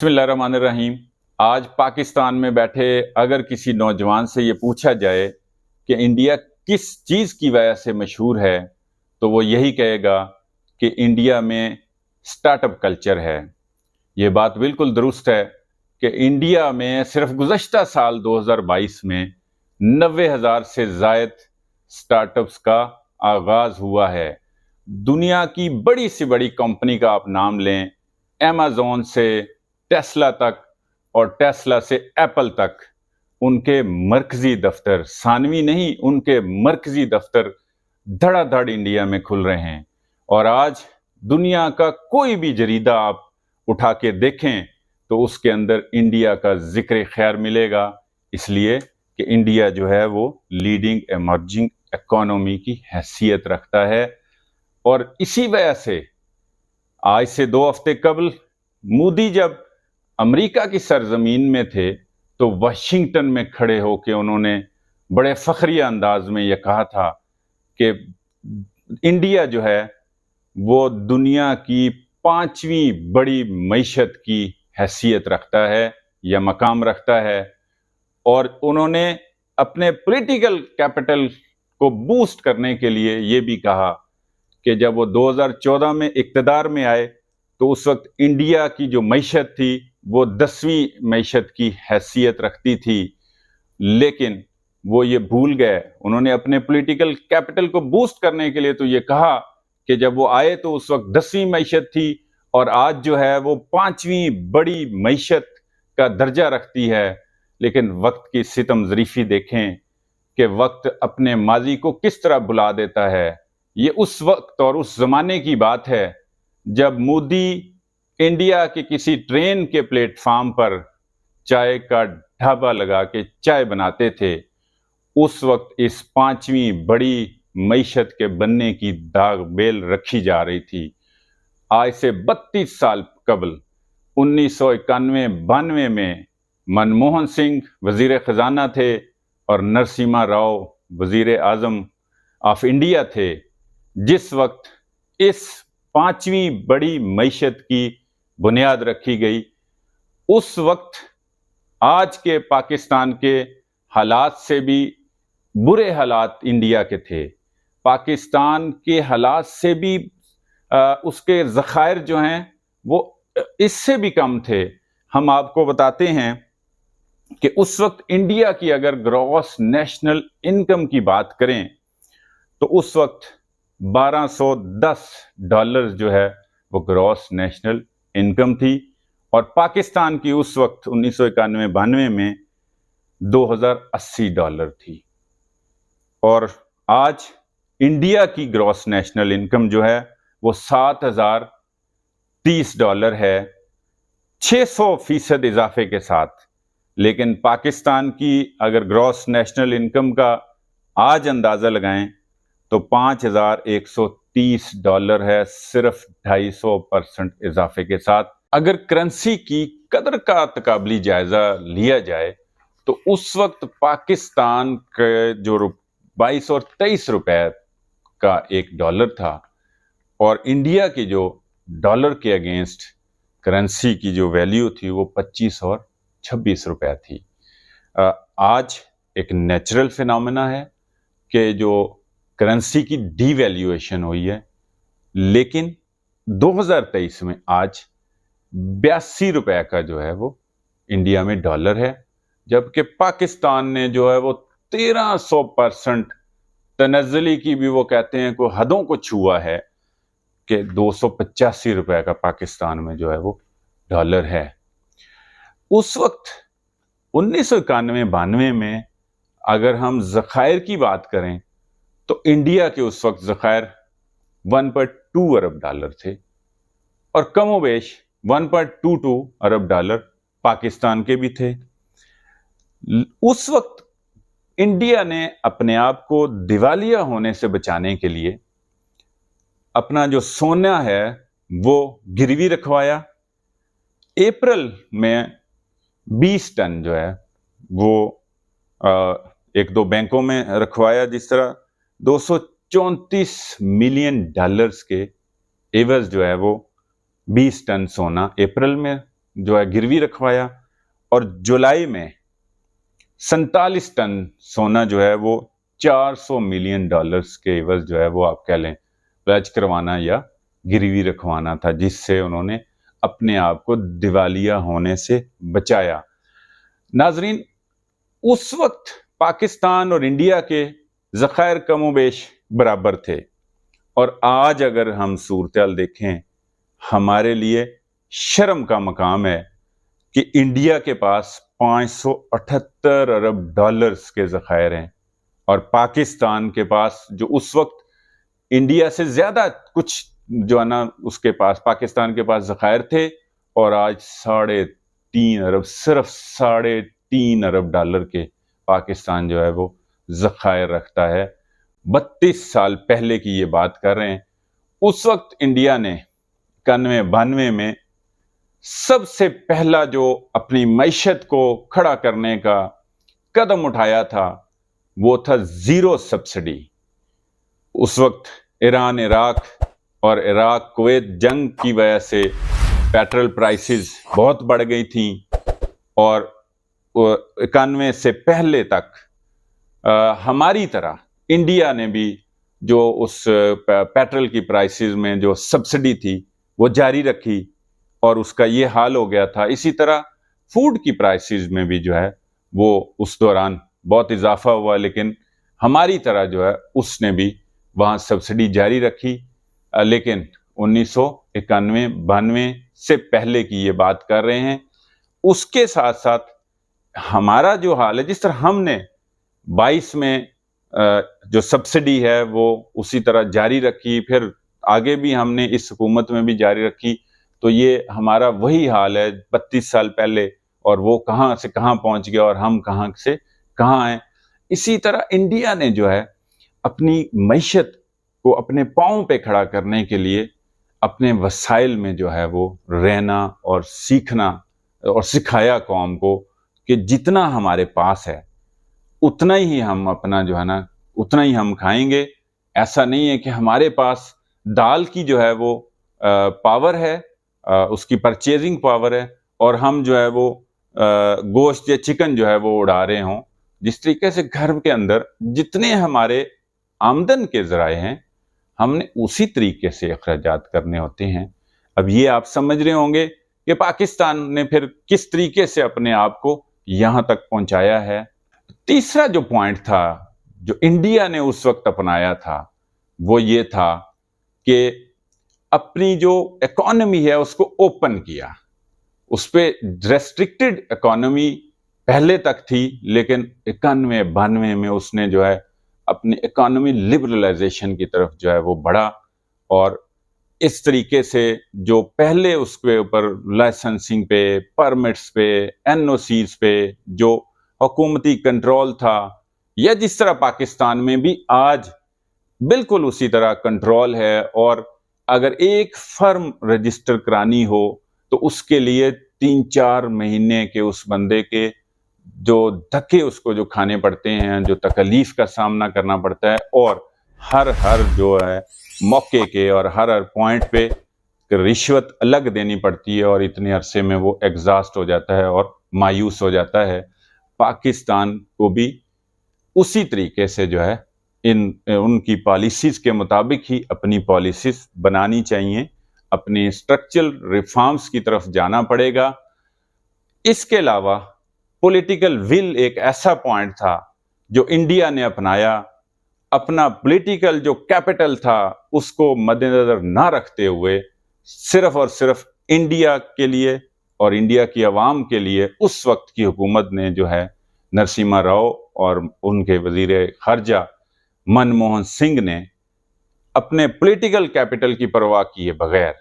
बिस्मिल्लाहिर्रहमानिर्रहीम। आज पाकिस्तान में बैठे अगर किसी नौजवान से ये पूछा जाए कि इंडिया किस चीज़ की वजह से मशहूर है, तो वो यही कहेगा कि इंडिया में स्टार्टअप कल्चर है। ये बात बिल्कुल दुरुस्त है कि इंडिया में सिर्फ गुज़श्ता साल 2022 में 90,000 से ज़ायद स्टार्टअप्स का आगाज़ हुआ है। दुनिया की बड़ी से बड़ी कंपनी का आप नाम लें, अमेज़न से टेस्ला तक और टेस्ला से एप्पल तक, उनके मरकजी दफ्तर, सानवी नहीं, उनके मरकजी दफ्तर धड़ाधड़ इंडिया में खुल रहे हैं। और आज दुनिया का कोई भी जरीदा आप उठा के देखें तो उसके अंदर इंडिया का जिक्र खैर मिलेगा, इसलिए कि इंडिया जो है वो लीडिंग एमर्जिंग इकोनॉमी की हैसियत रखता है। और इसी वजह से आज से 2 हफ्ते कबल मोदी जब अमेरिका की सरजमीन में थे तो वाशिंगटन में खड़े होकर उन्होंने बड़े फखरिया अंदाज में यह कहा था कि इंडिया जो है वो दुनिया की 5वीं बड़ी मईशत की हैसियत रखता है या मकाम रखता है। और उन्होंने अपने पॉलिटिकल कैपिटल को बूस्ट करने के लिए ये भी कहा कि जब वो 2014 में इक़्तिदार में आए तो उस वक्त इंडिया की जो मईशत थी वो 10वीं मईशत की हैसियत रखती थी, लेकिन वो ये भूल गए। उन्होंने अपने पॉलिटिकल कैपिटल को बूस्ट करने के लिए तो ये कहा कि जब वो आए तो उस वक्त 10वीं मईशत थी और आज जो है वो 5वीं बड़ी मईशत का दर्जा रखती है। लेकिन वक्त की सितम ज़रीफ़ी देखें कि वक्त अपने माजी को किस तरह भुला देता है। ये उस वक्त और उस ज़माने की बात है जब मोदी इंडिया के किसी ट्रेन के प्लेटफार्म पर चाय का ढाबा लगा के चाय बनाते थे। उस वक्त इस 5वीं बड़ी मईशत के बनने की दाग बेल रखी जा रही थी। आज से 32 साल कबल 1991-92 में मनमोहन सिंह वजीर खजाना थे और नरसिम्हा राव वजीर आजम ऑफ इंडिया थे। जिस वक्त इस 5वीं बड़ी मईशत की बुनियाद रखी गई, उस वक्त आज के पाकिस्तान के हालात से भी बुरे हालात इंडिया के थे। पाकिस्तान के हालात से भी उसके ज़खायर जो हैं वो इससे भी कम थे। हम आपको बताते हैं कि उस वक्त इंडिया की अगर ग्रॉस नेशनल इनकम की बात करें तो उस वक्त $1210 जो है वो ग्रॉस नेशनल इनकम थी और पाकिस्तान की उस वक्त 1991-92 में $2080 थी। और आज इंडिया की ग्रॉस नेशनल इनकम जो है वो $7030 है, 600% इजाफे के साथ। लेकिन पाकिस्तान की अगर ग्रॉस नेशनल इनकम का आज अंदाज़ा लगाएं तो $5130 है, सिर्फ 250% इजाफे के साथ। अगर करेंसी की कदर का तकाबली जायजा लिया जाए तो उस वक्त पाकिस्तान के जो 22 और 23 रुपए का एक डॉलर था और इंडिया की जो डॉलर के अगेंस्ट करेंसी की जो वैल्यू थी वो 25 और 26 रुपए थी। आज एक नेचुरल फिनोमेना है कि जो करेंसी की डीवैल्यूएशन हुई है, लेकिन 2023 में आज 82 रुपए का जो है वो इंडिया में डॉलर है, जबकि पाकिस्तान ने जो है वो 1300% तनज़्ज़ुली की भी वो कहते हैं को हदों को छुआ है कि 285 रुपए का पाकिस्तान में जो है वो डॉलर है। उस वक्त 1991-92 में अगर हम ज़खायर की बात करें तो इंडिया के उस वक्त ज़खायर 1.2 अरब डॉलर थे और कमोबेश 1.22 अरब डॉलर पाकिस्तान के भी थे। उस वक्त इंडिया ने अपने आप को दिवालिया होने से बचाने के लिए अपना जो सोना है वो गिरवी रखवाया। अप्रैल में 20 टन जो है वो एक दो बैंकों में रखवाया, जिस तरह $234 मिलियन के एवज जो है वो 20 टन सोना अप्रैल में जो है गिरवी रखवाया और जुलाई में 47 टन सोना जो है वो $400 मिलियन के एवज जो है वो आप कह लें प्लेज करवाना या गिरवी रखवाना था, जिससे उन्होंने अपने आप को दिवालिया होने से बचाया। नाजरीन, उस वक्त पाकिस्तान और इंडिया के ज़खायर कमोबेश बराबर थे, और आज अगर हम सूरत-ए-हाल देखें, हमारे लिए शर्म का मकाम है कि इंडिया के पास 578 अरब डॉलर्स के ज़खायर हैं और पाकिस्तान के पास जो उस वक्त इंडिया से ज्यादा कुछ जो है ना उसके पास पाकिस्तान के पास ज़खायर थे, और आज 3.5 अरब, सिर्फ 3.5 अरब डॉलर के पाकिस्तान जो है वो ज़खायर रखता है। 32 साल पहले की ये बात कर रहे हैं। उस वक्त इंडिया ने 91-92 में सबसे पहला जो अपनी मईशत को खड़ा करने का कदम उठाया था वो था जीरो सब्सिडी। उस वक्त ईरान इराक और इराक कुवैत जंग की वजह से पेट्रोल प्राइसेस बहुत बढ़ गई थी, और 91 से पहले तक हमारी तरह इंडिया ने भी जो उस पेट्रोल की प्राइसेस में जो सब्सिडी थी वो जारी रखी, और उसका ये हाल हो गया था। इसी तरह फूड की प्राइसेस में भी जो है वो उस दौरान बहुत इजाफा हुआ, लेकिन हमारी तरह जो है उसने भी वहाँ सब्सिडी जारी रखी। लेकिन 1991-92 से पहले की ये बात कर रहे हैं। उसके साथ साथ हमारा जो हाल है, जिस तरह हमने 22 में जो सब्सिडी है वो उसी तरह जारी रखी, फिर आगे भी हमने इस हुकूमत में भी जारी रखी, तो ये हमारा वही हाल है 32 साल पहले, और वो कहाँ से कहाँ पहुंच गया और हम कहाँ से कहाँ हैं। इसी तरह इंडिया ने जो है अपनी मईशत को अपने पाँव पे खड़ा करने के लिए अपने वसाइल में जो है वो रहना और सीखना और सिखाया कौम को कि जितना हमारे पास है उतना ही हम अपना जो है ना उतना ही हम खाएंगे। ऐसा नहीं है कि हमारे पास दाल की जो है वो पावर है, उसकी परचेजिंग पावर है, और हम जो है वो गोश्त या चिकन जो है वो उड़ा रहे हों। जिस तरीके से घर के अंदर जितने हमारे आमदन के ज़राए हैं, हमने उसी तरीके से अखराजात करने होते हैं। अब ये आप समझ रहे होंगे कि पाकिस्तान ने फिर किस तरीके से अपने आप को यहाँ तक पहुँचाया है। तीसरा जो पॉइंट था जो इंडिया ने उस वक्त अपनाया था वो ये था कि अपनी जो इकोनॉमी है उसको ओपन किया। उस पर रेस्ट्रिक्टेड इकोनॉमी पहले तक थी, लेकिन 91-92 में उसने जो है अपनी इकोनॉमी लिबरलाइजेशन की तरफ जो है वो बढ़ा, और इस तरीके से जो पहले उसके ऊपर लाइसेंसिंग पे, परमिट्स पे, एनओसीज पे जो हुकूमती कंट्रोल था, या जिस तरह पाकिस्तान में भी आज बिल्कुल उसी तरह कंट्रोल है, और अगर एक फर्म रजिस्टर करानी हो तो उसके लिए 3-4 महीने के उस बंदे के जो धक्के उसको जो खाने पड़ते हैं, जो तकलीफ का सामना करना पड़ता है, और हर जो है मौके के और हर पॉइंट पे रिश्वत अलग देनी पड़ती है, और इतने अरसे में वो एग्जॉस्ट हो जाता है और मायूस हो जाता है। पाकिस्तान को भी उसी तरीके से जो है उनकी पॉलिसीज के मुताबिक ही अपनी पॉलिसीज बनानी चाहिए, अपनी स्ट्रक्चरल रिफॉर्म्स की तरफ जाना पड़ेगा। इसके अलावा पॉलिटिकल विल एक ऐसा पॉइंट था जो इंडिया ने अपनाया। अपना पॉलिटिकल जो कैपिटल था उसको मद्देनजर ना रखते हुए सिर्फ और सिर्फ इंडिया के लिए और इंडिया की आवाम के लिए उस वक्त की हुकूमत ने जो है नरसिम्हा राव और उनके वजीर खारजा मनमोहन सिंह ने अपने पॉलिटिकल कैपिटल की परवाह किए बगैर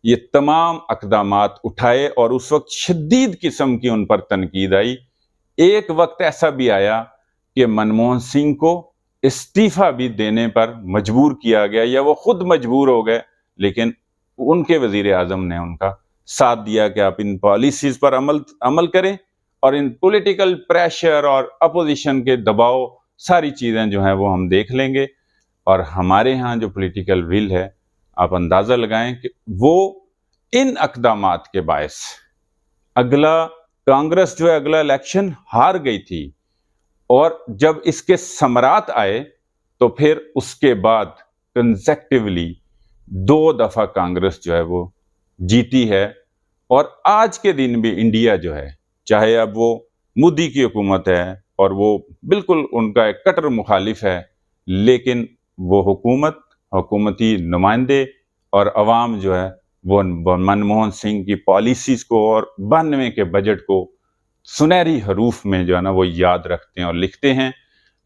ये तमाम अक़दामात उठाए, और उस वक्त शदीद किस्म की उन पर तनकीद आई। एक वक्त ऐसा भी आया कि मनमोहन सिंह को इस्तीफा भी देने पर मजबूर किया गया, या वो खुद मजबूर हो गए, लेकिन उनके वजीर आज़म ने उनका साथ दिया कि आप इन पॉलिसीज पर अमल करें, और इन पॉलिटिकल प्रेशर और अपोजिशन के दबाव सारी चीज़ें जो हैं वो हम देख लेंगे। और हमारे यहाँ जो पॉलिटिकल विल है, आप अंदाज़ा लगाएं कि वो इन अक़दामात के बायस कांग्रेस जो है अगला इलेक्शन हार गई थी, और जब इसके सम्राट आए तो फिर उसके बाद कंसेक्टिवली 2 दफा कांग्रेस जो है वो जीती है। और आज के दिन भी इंडिया जो है, चाहे अब वो मोदी की हुकूमत है और वो बिल्कुल उनका एक कट्टर मुखालिफ है, लेकिन वो हुकूमती नुमाइंदे और अवाम जो है वो मनमोहन सिंह की पॉलिसीज को और 92 के बजट को सुनहरी हरूफ में जो है ना वो याद रखते हैं और लिखते हैं।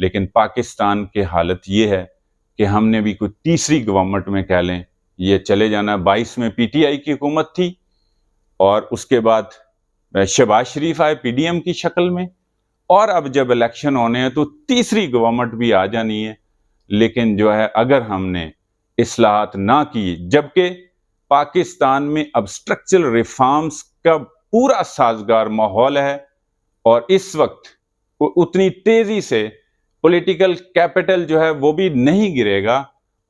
लेकिन पाकिस्तान की हालत ये है कि हमने भी कोई तीसरी गवर्नमेंट में कह लें ये चले जाना। 22 में पीटीआई की हुकूमत थी और उसके बाद शहबाज शरीफ आए पीडीएम की शक्ल में, और अब जब इलेक्शन होने हैं तो तीसरी गवर्नमेंट भी आ जानी है। लेकिन जो है अगर हमने इस्लाहात ना की, जबकि पाकिस्तान में अब स्ट्रक्चरल रिफॉर्म्स का पूरा साजगार माहौल है और इस वक्त उतनी तेजी से पॉलिटिकल कैपिटल जो है वो भी नहीं गिरेगा,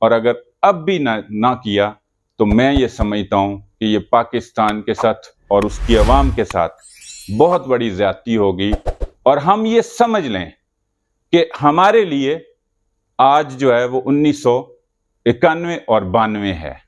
और अगर अब भी ना किया तो मैं ये समझता हूं कि ये पाकिस्तान के साथ और उसकी आवाम के साथ बहुत बड़ी ज्यादती होगी। और हम ये समझ लें कि हमारे लिए आज जो है वो 1991 और 92 है।